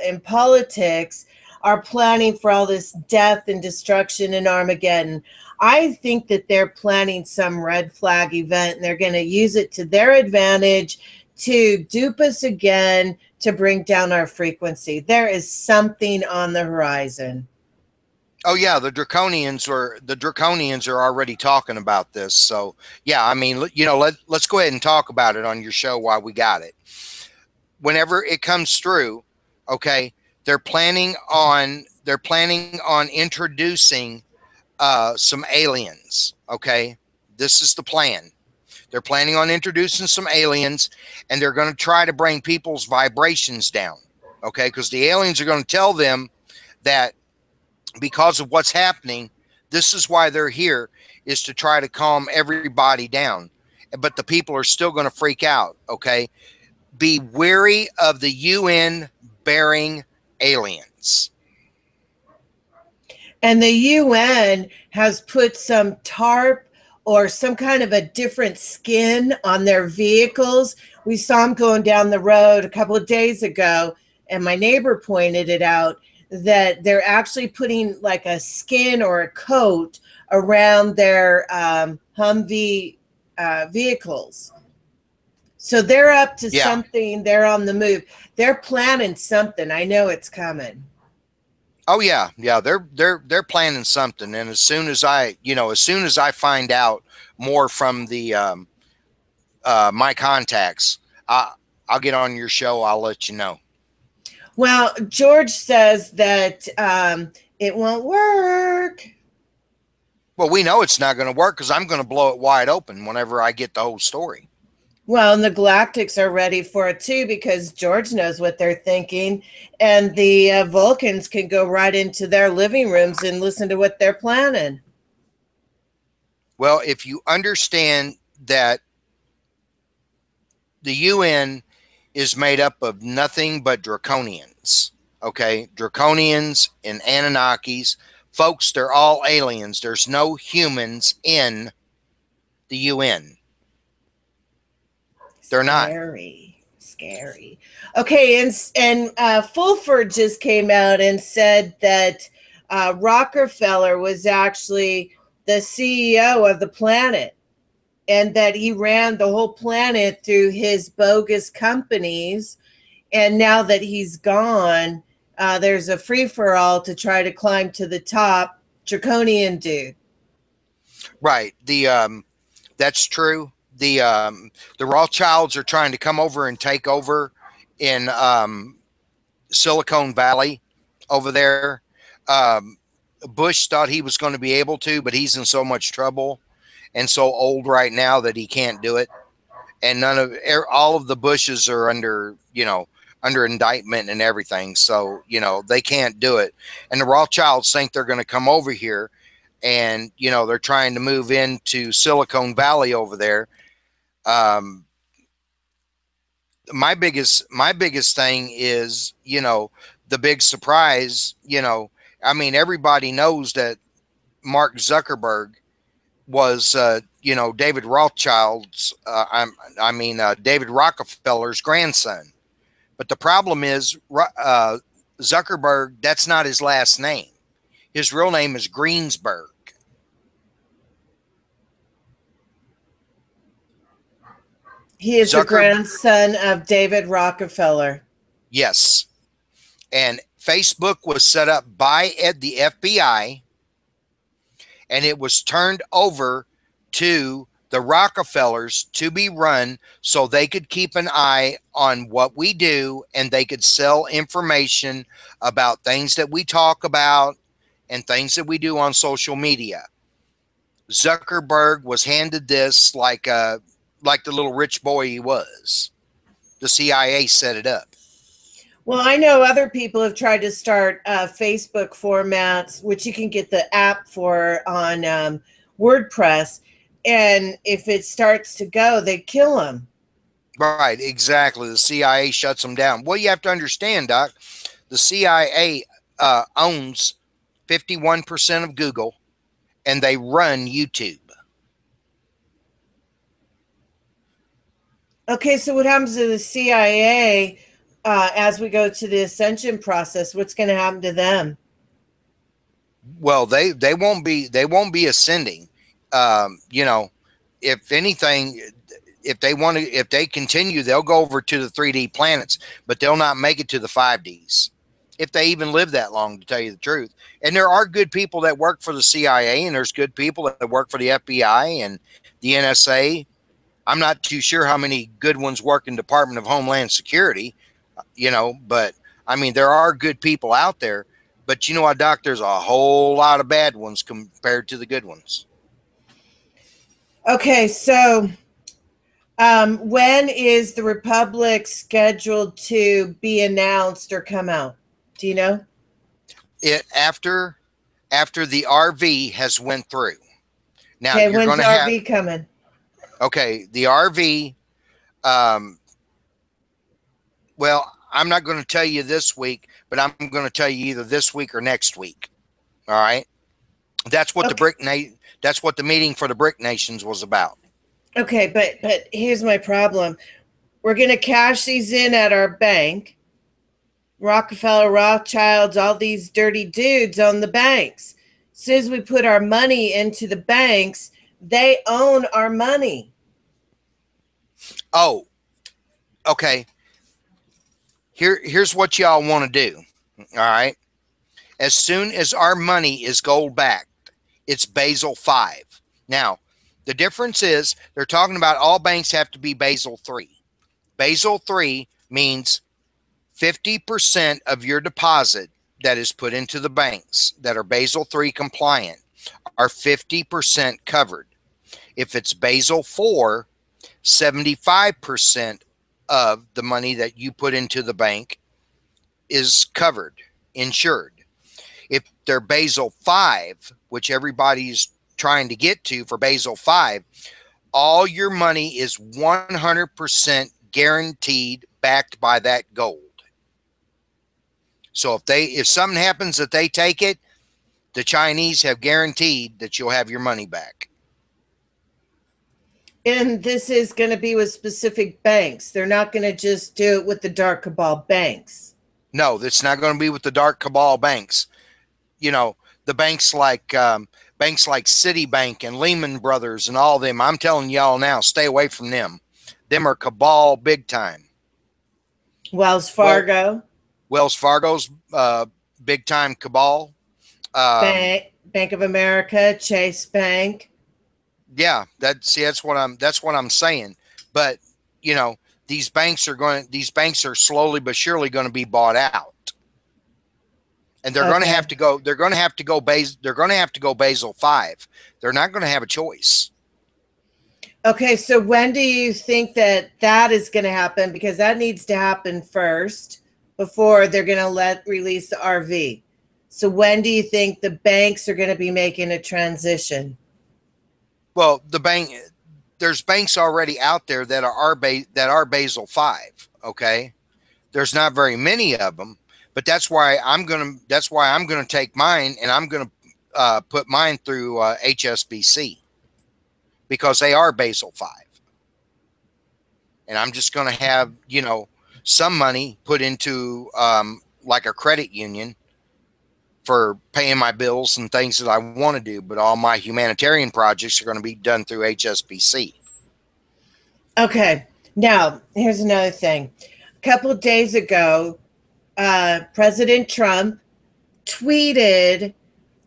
[SPEAKER 2] in politics are planning for all this death and destruction in Armageddon. I think that they're planning some red flag event and they're going to use it to their advantage to dupe us again, to bring down our frequency. There is something on the horizon.
[SPEAKER 3] Oh yeah, the draconians are already talking about this. So yeah, I mean, let's go ahead and talk about it on your show while we got it. Whenever it comes through, okay, they're planning on introducing some aliens. Okay, this is the plan. They're planning on introducing some aliens, and they're going to try to bring people's vibrations down. Okay, because the aliens are going to tell them that because of what's happening, this is why they're here, is to try to calm everybody down. But the people are still going to freak out. Okay, be wary of the UN bearing aliens.
[SPEAKER 2] And the UN has put some tarp or some kind of a different skin on their vehicles. We saw them going down the road a couple of days ago, and my neighbor pointed it out, that they're actually putting like a skin or a coat around their Humvee vehicles. So they're up to something. They're on the move. They're planning something. I know it's coming.
[SPEAKER 3] Oh yeah, they're planning something, and as soon as I find out more from the my contacts, I'll get on your show. I'll let you know.
[SPEAKER 2] Well, George says that it won't work.
[SPEAKER 3] Well, we know it's not going to work because I'm going to blow it wide open whenever I get the whole story.
[SPEAKER 2] Well, and the Galactics are ready for it too, because George knows what they're thinking, and the Vulcans can go right into their living rooms and listen to what they're planning.
[SPEAKER 3] Well, if you understand that the UN is made up of nothing but draconians, okay? Draconians and Anunnakis. Folks, they're all aliens. There's no humans in the UN. They're not.
[SPEAKER 2] Scary. Okay, and Fulford just came out and said that Rockefeller was actually the CEO of the planet, and that he ran the whole planet through his bogus companies. And now that he's gone, there's a free-for-all to try to climb to the top. Draconian dude.
[SPEAKER 3] Right. That's true. The Rothschilds are trying to come over and take over in Silicon Valley over there. Bush thought he was going to be able to, but he's in so much trouble and so old right now that he can't do it. And all of the Bushes are under indictment and everything. So, they can't do it. And the Rothschilds think they're going to come over here, and, they're trying to move into Silicon Valley over there. My biggest thing is, the big surprise, everybody knows that Mark Zuckerberg was, David Rothschild's, David Rockefeller's grandson. But the problem is, Zuckerberg, that's not his last name. His real name is Greensburg.
[SPEAKER 2] He is the grandson of David Rockefeller.
[SPEAKER 3] Yes. And Facebook was set up by the FBI, and it was turned over to the Rockefellers to be run so they could keep an eye on what we do, and they could sell information about things that we talk about and things that we do on social media. Zuckerberg was handed this like the little rich boy he was. The CIA set it up.
[SPEAKER 2] Well, I know other people have tried to start Facebook formats, which you can get the app for on WordPress. And if it starts to go, they kill them.
[SPEAKER 3] Right, exactly. The CIA shuts them down. Well, you have to understand, Doc, the CIA owns 51% of Google, and they run YouTube.
[SPEAKER 2] Okay, so what happens to the CIA as we go to the ascension process? What's going to happen to them?
[SPEAKER 3] Well, they won't be ascending. You know, if anything, if they continue, they'll go over to the 3D planets, but they'll not make it to the 5Ds if they even live that long, to tell you the truth. And there are good people that work for the CIA, and there's good people that work for the FBI and the NSA. I'm not too sure how many good ones work in Department of Homeland Security, you know, but I mean, there are good people out there. But you know what, Doc? There's a whole lot of bad ones compared to the good ones.
[SPEAKER 2] Okay, so when is the Republic scheduled to be announced or come out? Do you know?
[SPEAKER 3] It after the RV has went through. Now
[SPEAKER 2] Okay,
[SPEAKER 3] you're
[SPEAKER 2] when's
[SPEAKER 3] going
[SPEAKER 2] the
[SPEAKER 3] to have
[SPEAKER 2] RV coming?
[SPEAKER 3] okay. The RV. Well, I'm not going to tell you this week, but I'm going to tell you either this week or next week. All right. That's what
[SPEAKER 2] Okay.
[SPEAKER 3] That's what the meeting for the BRIC nations was about.
[SPEAKER 2] Okay, but here's my problem. We're going to cash these in at our bank. Rockefeller, Rothschilds, all these dirty dudes own the banks. As soon as we put our money into the banks, they own our money.
[SPEAKER 3] Oh, okay. Here's what y'all want to do. All right. As soon as our money is gold backed, it's Basel 5. Now, the difference is they're talking about all banks have to be Basel 3. Basel 3 means 50% of your deposit that is put into the banks that are Basel 3 compliant are 50% covered. If it's Basel 4, 75% of the money that you put into the bank is covered, insured. If they're Basel 5, which everybody's trying to get to for Basel 5, all your money is 100% guaranteed, backed by that gold. So if something happens that they take it, the Chinese have guaranteed that you'll have your money back.
[SPEAKER 2] And this is going to be with specific banks. They're not going to just do it with the dark cabal banks.
[SPEAKER 3] No, that's not going to be with the dark cabal banks. You know, the banks like Citibank and Lehman Brothers and all them. I'm telling y'all now, stay away from them. Them are cabal big time.
[SPEAKER 2] Wells Fargo.
[SPEAKER 3] Wells Fargo's big time cabal.
[SPEAKER 2] Bank of America, Chase Bank.
[SPEAKER 3] Yeah, that's what I'm saying. But you know, these banks are slowly but surely going to be bought out, and they're going to have to go. They're going to have to go Basel 5. They're not going to have a choice.
[SPEAKER 2] Okay, so when do you think that is going to happen? Because that needs to happen first before they're going to release the RV. So when do you think the banks are going to be making a transition?
[SPEAKER 3] Well, there's banks already out there that are Basel 5. Okay, there's not very many of them, but that's why I'm gonna take mine, and I'm gonna put mine through HSBC because they are Basel 5, and I'm just gonna have some money put into like a credit union for paying my bills and things that I want to do, but all my humanitarian projects are going to be done through HSBC.
[SPEAKER 2] Okay. Now, here's another thing. A couple of days ago, President Trump tweeted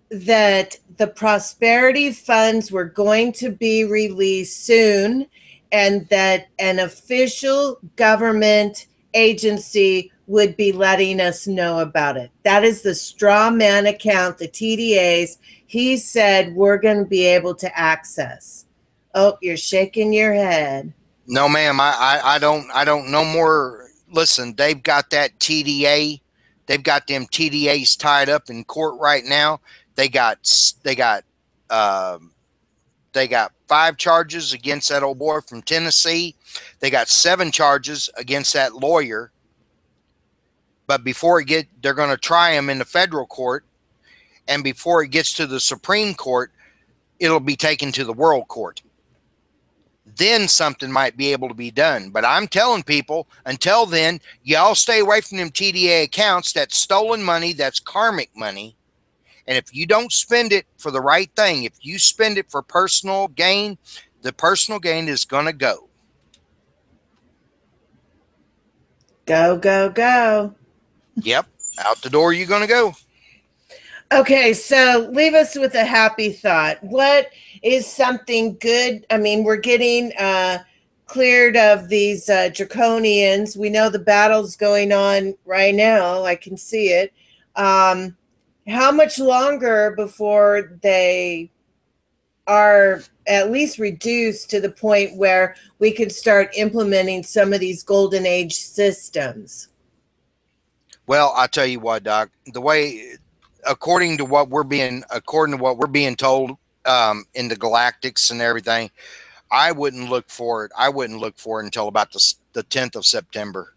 [SPEAKER 2] that the prosperity funds were going to be released soon and that an official government agency would be letting us know about it. That is the straw man account, the TDAs. He said we're going to be able to access. Oh, you're shaking your head.
[SPEAKER 3] No, ma'am. I don't no more. Listen, they've got that TDA. They've got them TDAs tied up in court right now. They got 5 charges against that old boy from Tennessee. They got 7 charges against that lawyer. But they're going to try him in the federal court, and before it gets to the Supreme Court, it'll be taken to the world court. then something might be able to be done. But I'm telling people, until then, y'all stay away from them TDA accounts. That's stolen money. That's karmic money. And if you don't spend it for the right thing, if you spend it for personal gain, the personal gain is going to go.
[SPEAKER 2] Go, go, go.
[SPEAKER 3] Yep. Out the door you're going to go.
[SPEAKER 2] Okay, so leave us with a happy thought. What is something good? I mean, we're getting cleared of these draconians. We know the battle's going on right now. I can see it. How much longer before they are at least reduced to the point where we can start implementing some of these golden age systems?
[SPEAKER 3] Well, I'll tell you what, Doc, the way, according to what we're being told in the Galactics and everything, I wouldn't look for it. I wouldn't look for it until about the 10th of September.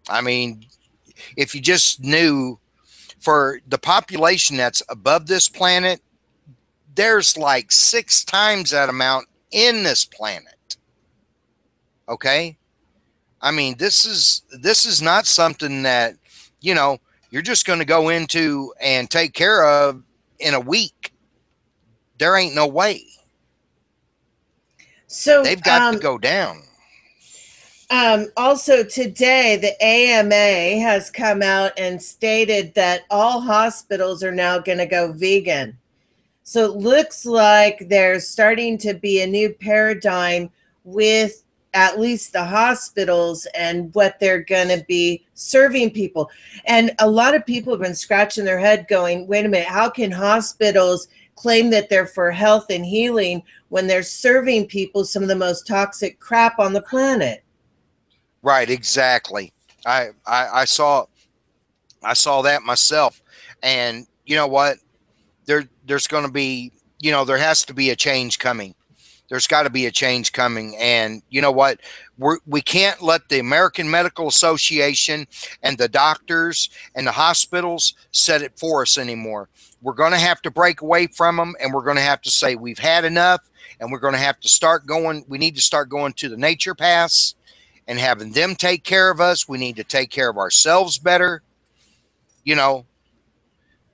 [SPEAKER 3] I mean, if you just knew, for the population that's above this planet, there's like 6 times that amount in this planet. Okay? I mean, this is not something that, you know, you're just going to go into and take care of in a week. There ain't no way.
[SPEAKER 2] So
[SPEAKER 3] they've got to go down.
[SPEAKER 2] Also today, the AMA has come out and stated that all hospitals are now going to go vegan. So it looks like there's starting to be a new paradigm with at least the hospitals and what they're going to be serving people. And a lot of people have been scratching their head going, wait a minute, how can hospitals claim that they're for health and healing when they're serving people some of the most toxic crap on the planet?
[SPEAKER 3] Right, exactly. I saw that myself. And you know what? There's going to be, you know, there has to be a change coming. There's got to be a change coming. And you know what? We can't let the American Medical Association and the doctors and the hospitals set it for us anymore. We're going to have to break away from them, and we're going to have to say we've had enough, and we're going to have to start going. We need to start going to the nature paths and having them take care of us. We need to take care of ourselves better. You know,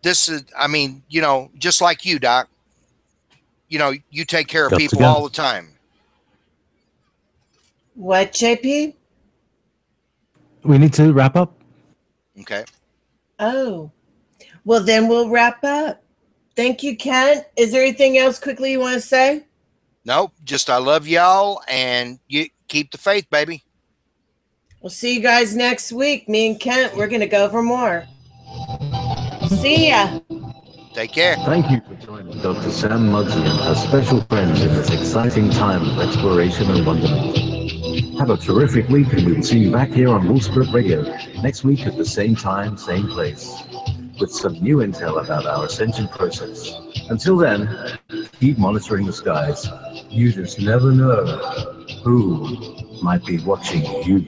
[SPEAKER 3] this is, I mean, you know, just like you, Doc, you know, you take care of people all the time.
[SPEAKER 2] What, JP?
[SPEAKER 1] We need to wrap up.
[SPEAKER 3] Okay.
[SPEAKER 2] Oh, well, then we'll wrap up. Thank you, Kent. Is there anything else quickly you want to say?
[SPEAKER 3] Nope. Just I love y'all, and you keep the faith, baby.
[SPEAKER 2] We'll see you guys next week. Me and Kent, we're going to go over more. See ya.
[SPEAKER 3] Take care.
[SPEAKER 1] Thank you for joining Dr. Sam Mugzzi and her special friends in this exciting time of exploration and wonderment. Have a terrific week, and we will see you back here on Wolfsburg Radio next week at the same time, same place, with some new intel about our ascension process. Until then, keep monitoring the skies. You just never know who might be watching you.